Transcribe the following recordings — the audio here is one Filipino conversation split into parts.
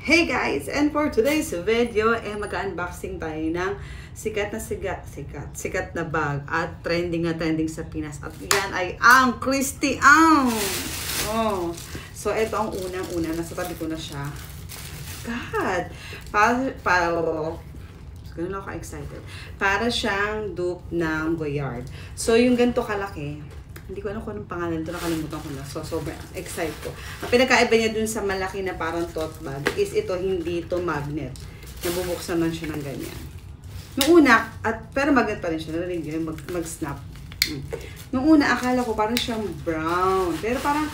Hey guys! And for today's video, mag-unboxing tayo ng sikat na bag at trending sa Pinas. At yan ay ang Christy Ang! Oh. So, ito ang unang-una. Nasa tabi ko na siya. God! Ganun ako excited. Para siyang dupe ng Goyard. So, yung ganito kalaki, hindi ko alam kung anong pangalan ito, nakalimutan ko na. So, sobrang excited ko. Ang pinakaiba niya dun sa malaki na parang tote bag is ito, hindi ito magnet. Nabubuksan man siya ng ganyan. Noong una, pero magnet pa rin siya. Narinig yun, mag-snap. Noong una, akala ko parang siyang brown. Pero parang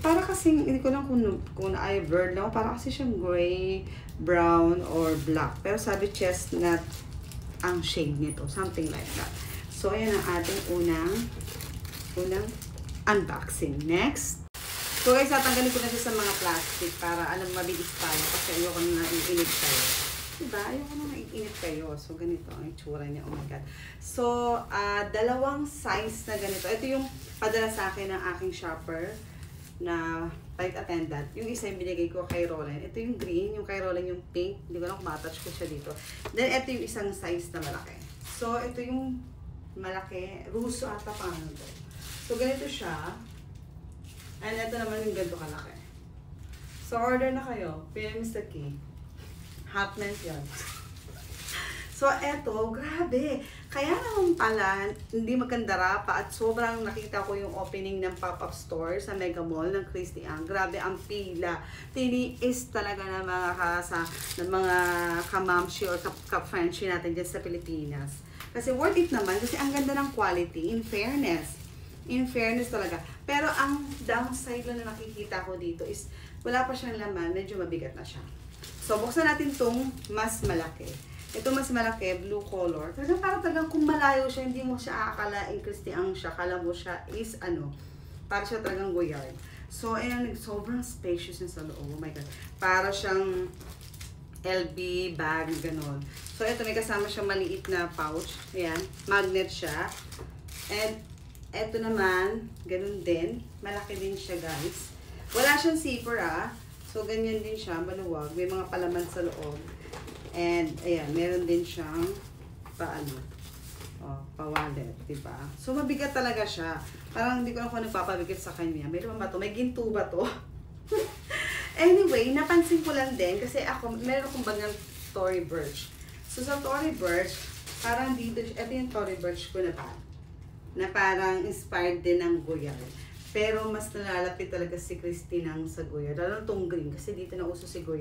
kasing, hindi ko lang kung ay bird lang. Parang kasi siyang gray, brown, or black. Pero sabi chestnut ang shade nito. Something like that. So, ayan ang ating unang unboxing. Next. So guys, tatanggalin ko na siya sa mga plastic para mabilis tayo kasi ayoko na naiinit kayo. Diba? Ayoko na naiinit kayo. So ganito ang itsura niya. Oh my God. So, dalawang size na ganito. Ito yung padala sa akin ng aking shopper na flight attendant. Yung isa yung binigay ko kay Roland. Ito yung green. Yung kay Roland yung pink. Hindi ko lang kumatouch ko siya dito. Then, ito yung isang size na malaki. So, ito yung malaki. Russo ata pangalan to. So, ganito siya. And ito naman yung ganito kalaki. So, order na kayo. PM Mr. Key. Hotmelt yan. So, eto, grabe. Kaya naman pala, hindi magkandara pa at sobrang nakita ko yung opening ng pop-up store sa Mega Mall ng Christy Ang. Grabe ang pila. Tiniis talaga ng mga kamamshi or ka-Frenchie natin dyan sa Pilipinas. Kasi worth it naman kasi ang ganda ng quality, in fairness. In fairness talaga. Pero ang downside lang na nakikita ko dito is wala pa siyang laman, medyo mabigat na siya. So, buksan natin itong mas malaki. Ito mas malaki, blue color. Talagang kung malayo siya, hindi mo siya aakalain Christy Ang siya. Kala mo siya is para siya talagang Goyard. So, ayan, sobrang spacious niya sa loob. Oh my God. Para siyang LB bag, ganon. So, ito may kasama siyang maliit na pouch. Ayan, magnet siya. And eto naman, ganun din. Malaki din siya, guys. Wala siyang zipper, So, ganyan din siya, maluwag. May mga palaman sa loob. And, ayan, meron din siyang pa-wallet, diba? So, mabigat talaga siya. Parang hindi ko lang kung nagpapabigat sa kanya. May naman ba to? May ginto ba to? Anyway, napansin ko lang din kasi meron akong bagang Tory Burch. So, sa Tory Burch, parang dito, ito yung Tory Burch ko na parang inspired din ng Goyard. Pero mas nalalapit talaga si Christy Ang sa Goyard. Lalo itong green kasi dito na uso si Goyard.